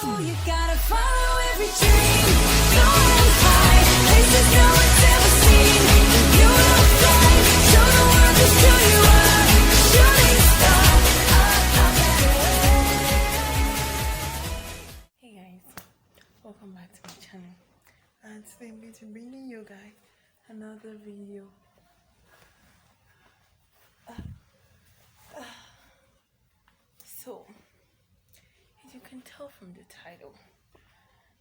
You gotta follow every dream. Go high, places no one's ever seen. You will fly, show the world just who you are. Shooting star. Hey guys, welcome back to my channel. And today I'm going to be bringing you guys another video. So, as you can tell from the title,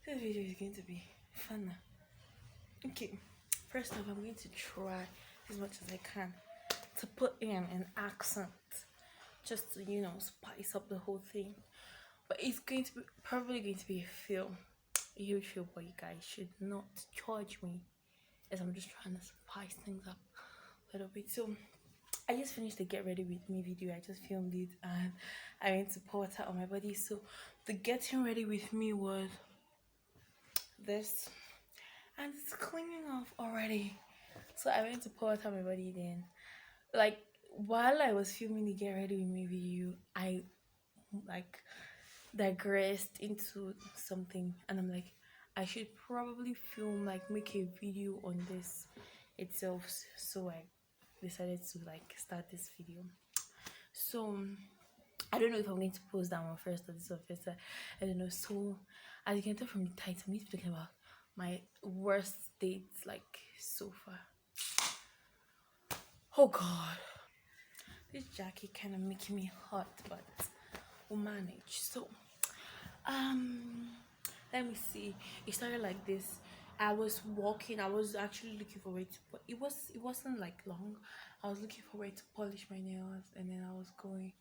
this video is going to be fun. Okay, first off, I'm going to try as much as I can to put in an accent just to, spice up the whole thing. But it's going to be probably going to be a huge feel, but you guys should not charge me as I'm just trying to spice things up a little bit. So, I just finished the get ready with me video. I just filmed it and I went to pour water on my body. So the getting ready with me was this, and it's cleaning off already. So I went to pour water on my body. Then, like, while I was filming the get ready with me video, I digressed into something, and I'm like, I should probably make a video on this itself. So I decided to start this video. So I don't know if I'm going to post that one first or this one first. I don't know. So as you can tell from the title, I'm going to be talking about my worst dates so far. Oh god, this jacket kind of making me hot, but we'll manage. So let me see. It started like this. I was walking. I was actually looking for a way to, but it wasn't long. I was looking for a way to polish my nails, and then I was going,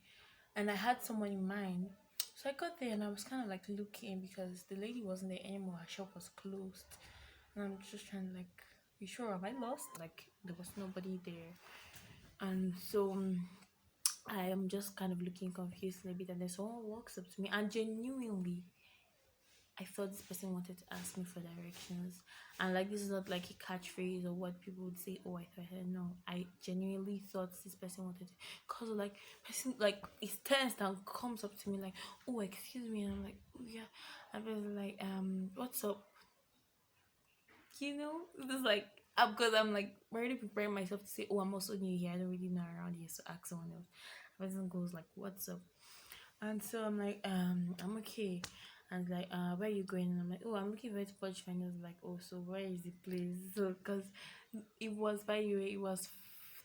and I had someone in mind. So I got there, and I was kind of looking because the lady wasn't there anymore. Her shop was closed, and I'm just trying to be sure, am I lost? There was nobody there, and so I am just kind of looking confused a little bit, and then someone walks up to me, and genuinely, I thought this person wanted to ask me for directions, and this is not a catchphrase or what people would say. Oh, I thought, no, I genuinely thought this person wanted to, cause person it turns and comes up to me oh, excuse me, and I'm oh yeah, I was what's up? This because I'm already preparing myself to say, oh, I'm also new here, I don't really know around here, so ask someone else. The person goes what's up? And so I'm I'm okay. And where are you going? And I'm oh, I'm looking for it to polish my nails. Oh, so where is the place? So because it was, by the way, it was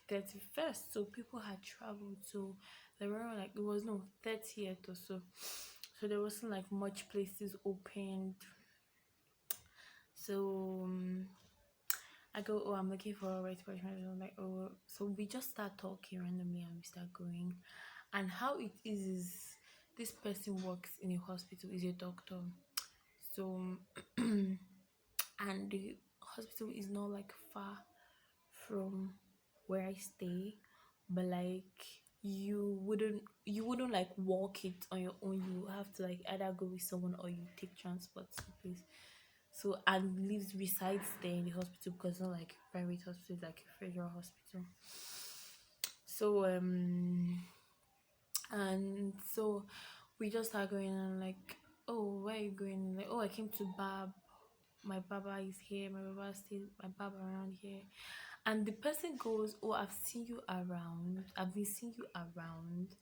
31st, so people had traveled, so there were it was 30th or so, so there wasn't much places opened. So I go, oh, I'm looking for a way to polish my nails. I'm oh, so we just start talking randomly, and we start going. And how it is this person works in a hospital, is a doctor. So and the hospital is not far from where I stay, but you wouldn't walk it on your own. You have to either go with someone or you take transport to the place. So, and resides there in the hospital, because it's not private hospital, it's a federal hospital. So and so we just start going, and oh, where are you going? Oh, I came to barb. My barber is here. My barber around here. And the person goes, oh, I've seen you around. I've been seeing you around.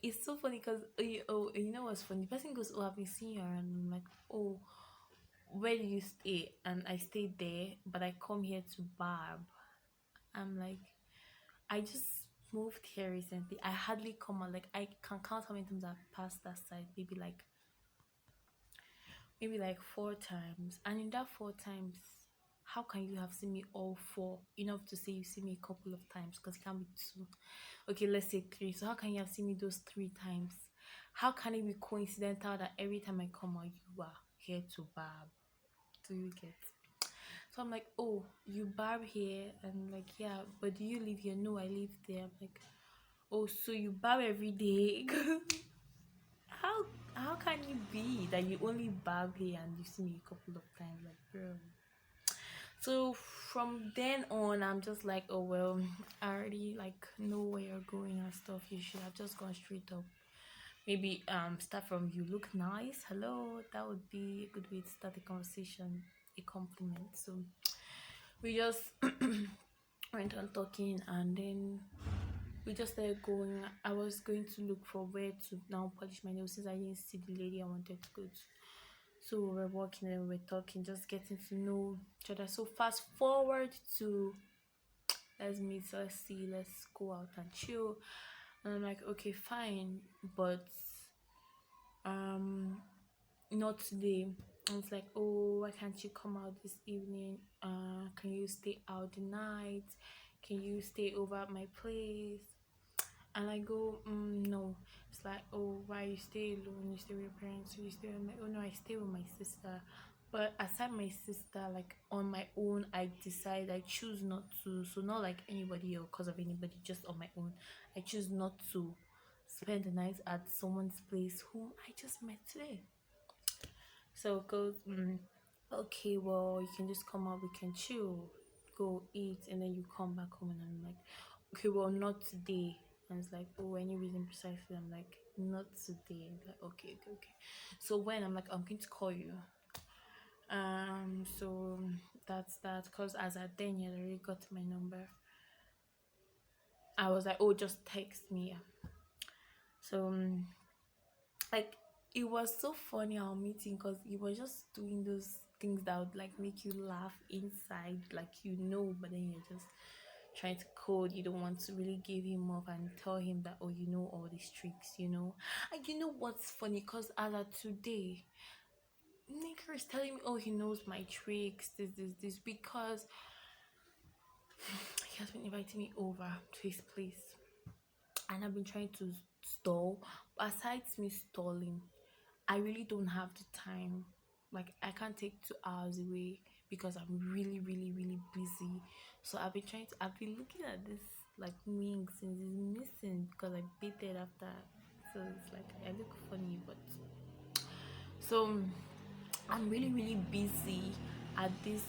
It's so funny because you know what's funny? The person goes, oh, I've been seeing you around. I'm oh, where do you stay? And I stay there, but I come here to barb. I'm I just moved here recently. I hardly come out. I can count how many times I've passed that side. Maybe 4 times. And in that 4 times, how can you have seen me all 4? Enough to say you see me a couple of times, because it can't be 2. Okay, let's say 3. So how can you have seen me those 3 times? How can it be coincidental that every time I come out, you are here to barb? Do you get? So I'm oh, you barb here? And yeah, but do you live here? No, I live there. I'm oh, so you barb every day? How can it be that you only barb here and you see me a couple of times? Bro. So from then on, I'm just oh well, I already know where you're going and stuff. You should have just gone straight up, Maybe start from you look nice. Hello, that would be a good way to start a conversation, a compliment. So we just went on talking, and then we just started going. I was going to look for where to now polish my nails since I didn't see the lady I wanted to go to. So we were walking and we were talking, just getting to know each other. So fast forward to let's meet, let's see, let's go out and chill. And I'm like, okay, fine, but um not today. And it's like, oh, why can't you come out this evening? Can you stay out the night? Can you stay over at my place? And I go, no. It's like, oh, why you stay alone? You stay with your parents? So you stay with my, oh no, I stay with my sister. But aside my sister, like on my own, I decide I choose not to. So not like anybody or cause of anybody, just on my own. I choose not to spend the night at someone's place whom I just met today. So it goes, okay, well, you can just come out, we can chill, go eat, and then you come back home. And I'm like, okay, well, not today. And it's like, oh, any reason precisely? I'm like, not today. And like, okay, okay, okay. So when I'm like, I'm going to call you. So that's that. Cause as at then, you had already got my number. I was like, oh, just text me. So like it was so funny our meeting because he was just doing those things that would like make you laugh inside, like but then you're just trying to code. You don't want to really give him up and tell him that, oh, you know all these tricks. And you know what's funny? Because as of today, Nicker is telling me, oh, he knows my tricks, this, because he has been inviting me over to his place, and I've been trying to stall. But aside me stalling, I really don't have the time. Like I can't take 2 hours away because I'm really, really, really busy. So I've been looking at this like ming since it's missing because I baited after. So it's like I look funny, but so I'm really, really busy at this.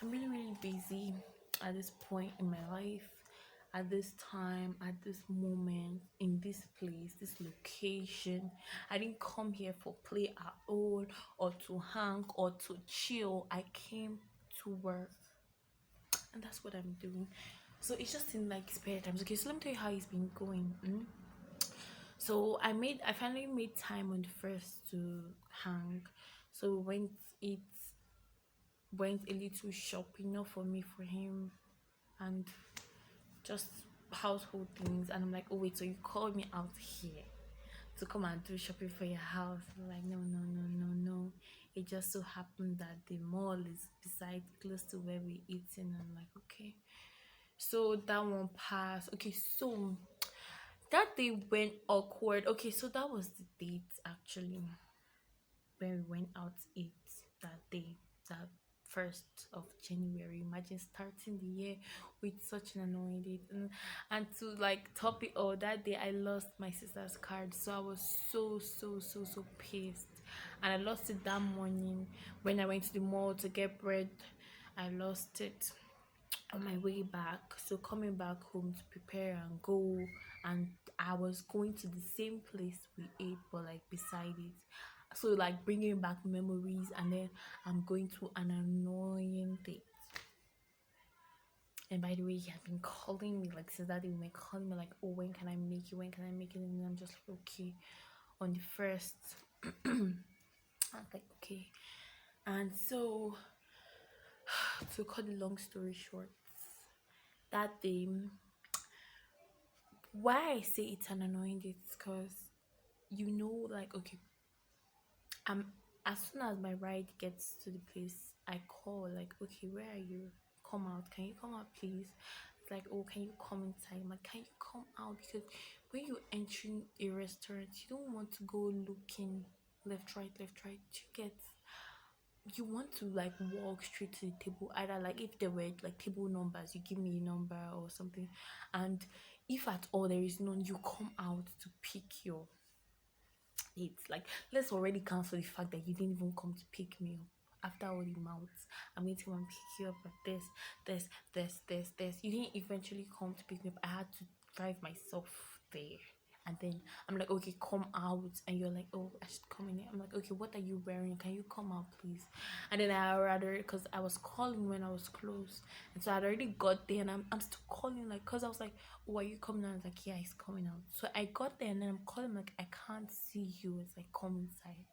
I'm really, really busy at this point in my life, at this time, at this moment, in this place, this location. I didn't come here for play at all, or to hang, or to chill. I came to work, and that's what I'm doing. So it's just in like spare times. Okay, so let me tell you how it's been going. So I finally made time on the first to hang. So it went a little shopping, not for me, for him, and just household things. And I'm like, oh wait, so you called me out here to come and do shopping for your house? I'm like, no, no, no, no, no. It just so happened that the mall is beside, close to where we're eating. I'm like, okay. So that one passed. Okay, so that day went awkward. Okay, so that was the date actually when we went out to eat that day, that 1st of January. Imagine starting the year with such an annoying date. And to like top it all, that day I lost my sister's card. So I was so, so, so, so pissed. And I lost it that morning when I went to the mall to get bread. I lost it on my way back. So coming back home to prepare and go, and I was going to the same place we ate, but like beside it. So like bringing back memories, and then I'm going to an annoying date. And by the way, he had been calling me like since that day. We calling me like, oh, when can I make it? When can I make it? And I'm just like, okay, on the first. I'm like, okay. And so to cut the long story short, that day, why I say it's an annoying date is because like, okay, as soon as my ride gets to the place, I call like, okay, where are you? Come out. Can you come out, please? It's like, oh, can you come inside? I'm like, can you come out? Because when you're entering a restaurant, you don't want to go looking left, right, left, right. You want to like walk straight to the table. Either like if there were like table numbers, you give me a number or something, and if at all there is none, you come out to pick your dates. Like, let's already cancel the fact that you didn't even come to pick me up. After all the mouths, I'm going to come and pick you up at this. You didn't eventually come to pick me up. I had to drive myself there. And then I'm like, okay, come out. And you're like, oh, I should come in here. I'm like, okay, what are you wearing? Can you come out, please? And then I rather, because I was calling when I was close. And so I'd already got there and I'm still calling, like, because I was like, oh, are you coming out? I was like, yeah, he's coming out. So I got there and then I'm calling, like, I can't see you. It's like, come inside.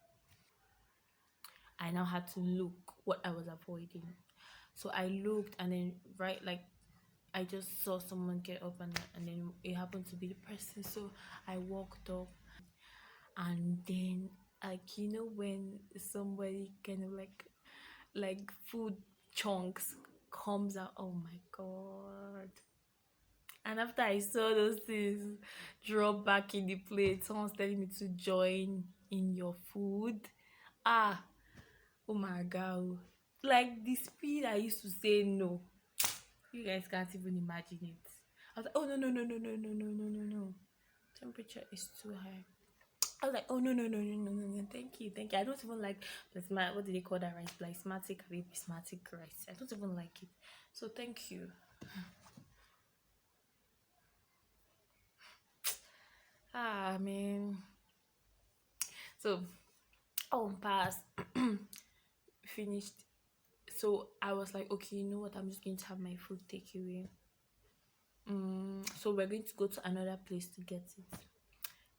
I now had to look what I was avoiding. So I looked and then, right, like, I just saw someone get up and then it happened to be the person. So I walked up and then, like, when somebody kind of like food chunks comes out. Oh my god. And after I saw those things drop back in the plate, someone's telling me to join in your food. Ah, oh my god. Like the speed I used to say no. You guys can't even imagine it. I was like, oh no no no no no no no no no no. Temperature is too high. I was like, oh no no no no no no no, thank you, thank you. I don't even like plasma. What do they call that rice? Plasmatic rice. I don't even like it. So thank you. Ah man. So pass. Finished. So I was like, okay, you know what? I'm just going to have my food takeaway. So we're going to go to another place to get it.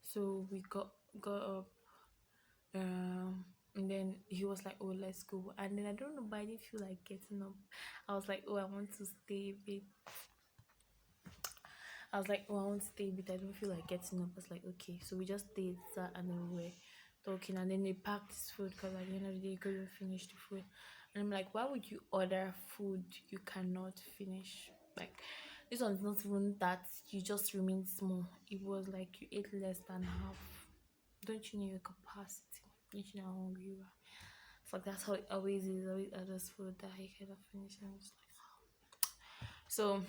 So we got up, and then he was like, oh, let's go. And then I don't know, but I didn't feel like getting up. I was like, oh, I want to stay a bit. I was like, oh, I want to stay a bit. I don't feel like getting up. I was like, okay. So we just stayed, sat, and then we were talking. And then they packed this food because at the end of the day, you couldn't finish the food. And I'm like, why would you order food you cannot finish? Like, this one's not even that you just remain small. It was like you ate less than half. Don't you know your capacity? Don't you know how hungry you are? It's like that's how it always is. Always others food that I cannot finish. And I'm just like, so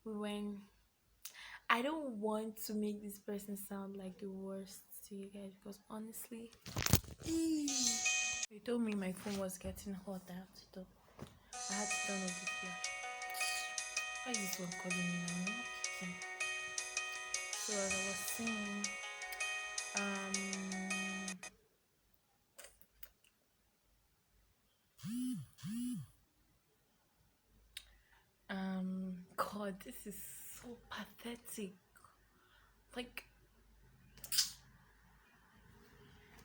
we went. I don't want to make this person sound like the worst to you guys because honestly, they told me my phone was getting hot. I have to stop. I had to turn off the flash. Why is this one calling me now? Okay. So as I was saying, um, God, this is so pathetic. Like,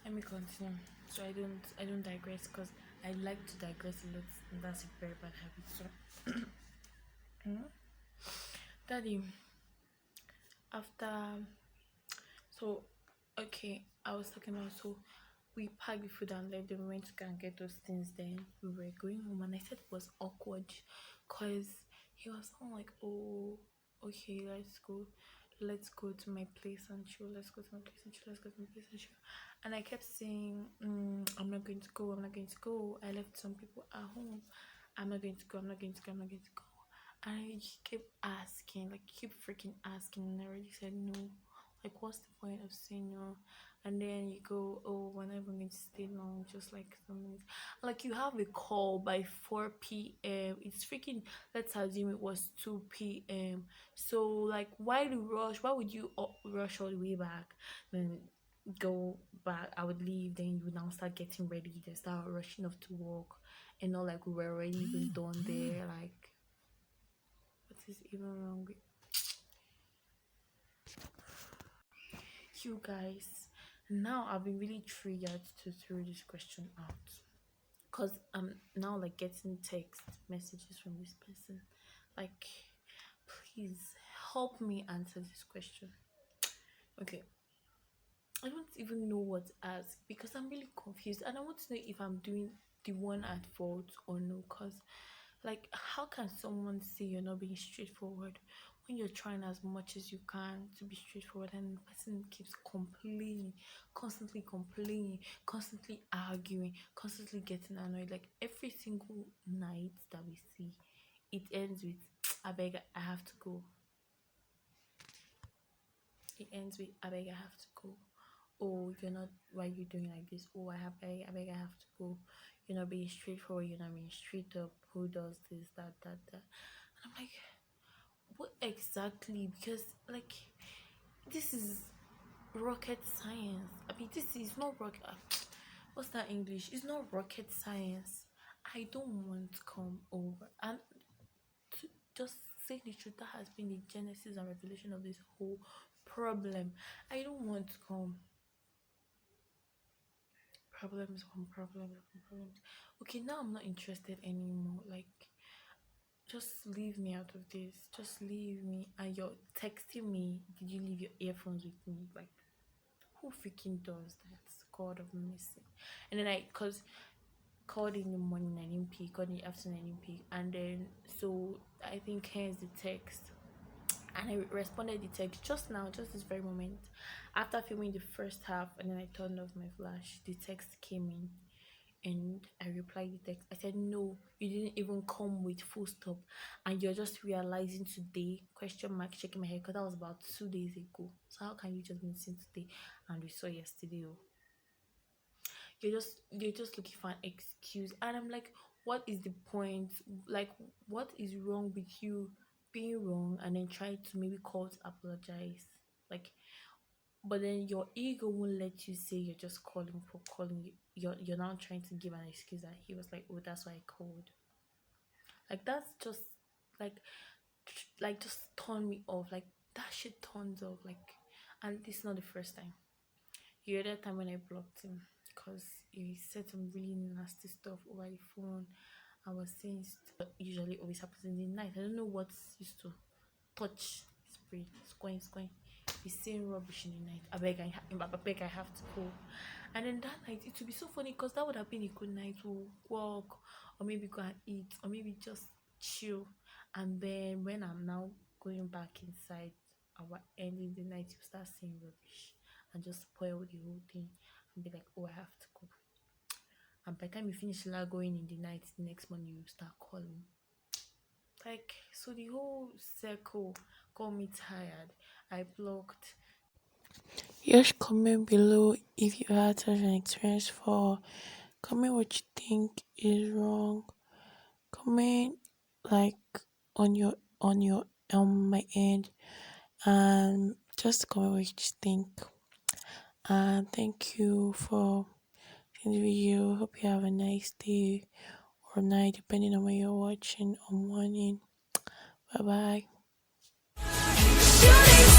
let me continue so I don't digress because I like to digress a lot and that's a very bad habit. So, Daddy, after so okay, I was talking about so we packed the food and left. Then we went to go and get those things. Then we were going home, and I said it was awkward, cause he was all like, "Oh, okay, let's go to my place and chill. Let's go to my place and chill. Let's go to my place and chill." And I kept saying, "I'm not going to go. I'm not going to go. I left some people at home. I'm not going to go. I'm not going to go. I'm not going to go." And he kept asking, like, keep freaking asking, and I already said no. Like, what's the point of saying no? And then you go, oh, we're not even going to stay long, just like some minutes. Like, you have a call by 4 p.m. It's freaking, let's assume it was 2 p.m. So, like, why the rush? Why would you rush all the way back? Then go back, I would leave, then you would now start getting ready, then start rushing off to work. And not like we were already even done there. Like, what is even wrong with you guys? Now I've been really triggered to throw this question out because I'm now like getting text messages from this person. Like, please help me answer this question. Okay, I don't even know what to ask because I'm really confused and I want to know if I'm doing the one at fault or no. Because, like, how can someone say you're not being straightforward when you're trying as much as you can to be straightforward and the person keeps complaining, constantly arguing, constantly getting annoyed? Like, every single night that we see, it ends with, I beg, I have to go. It ends with, I beg, I have to go. Oh, you're not, why are you doing like this? Oh, I beg, I have to go. You're not being straightforward, you're not being straight up. Who does this, that? And I'm like, what exactly? Because, like, this is rocket science. I mean, this is not rocket. What's that English? It's not rocket science. I don't want to come over. And to just say the truth, that has been the genesis and revelation of this whole problem. I don't want to come. Problems on problems on problems. Okay, now I'm not interested anymore. Like, just leave me out of this. Just leave me. And you're texting me. Did you leave your earphones with me? Like, who freaking does that? God of mercy. And then cause called in the morning, I didn't pick, called in the afternoon, I didn't pick. And then, so I think here's the text. And I responded the text just now, just this very moment. After filming the first half, and then I turned off my flash, the text came in. And I replied the text. I said, no, you didn't even come with full stop. And you're just realizing today, question mark, checking my hair, because that was about 2 days ago. So how can you just be seeing today? And we saw yesterday. Oh, you're just looking for an excuse. And I'm like, what is the point? Like, what is wrong with you being wrong and then try to maybe call to apologize? Like, but then your ego won't let you say you're just calling for calling. You're now trying to give an excuse that he was like, oh, that's why I called. Like, that's just like just turn me off. Like, that shit turns off. Like, and this is not the first time. The other time when I blocked him, because he said some really nasty stuff over the phone. I was saying usually always happens in the night. I don't know what's used to touch his brain. It's going. He's saying rubbish in the night. I have to go. And then that night, it would be so funny because that would have been a good night to walk, or maybe go and eat, or maybe just chill. And then when I'm now going back inside, our ending the night, you start saying rubbish and just spoil the whole thing and be like, oh, I have to go. And by the time you finish going in the night, the next morning you start calling. Like, so the whole circle got me tired. I blocked. Just comment below if you had such an experience for. Comment what you think is wrong. Comment like on my end, and just comment what you think. And thank you for seeing the video. Hope you have a nice day or night, depending on when you're watching, or morning. Bye bye.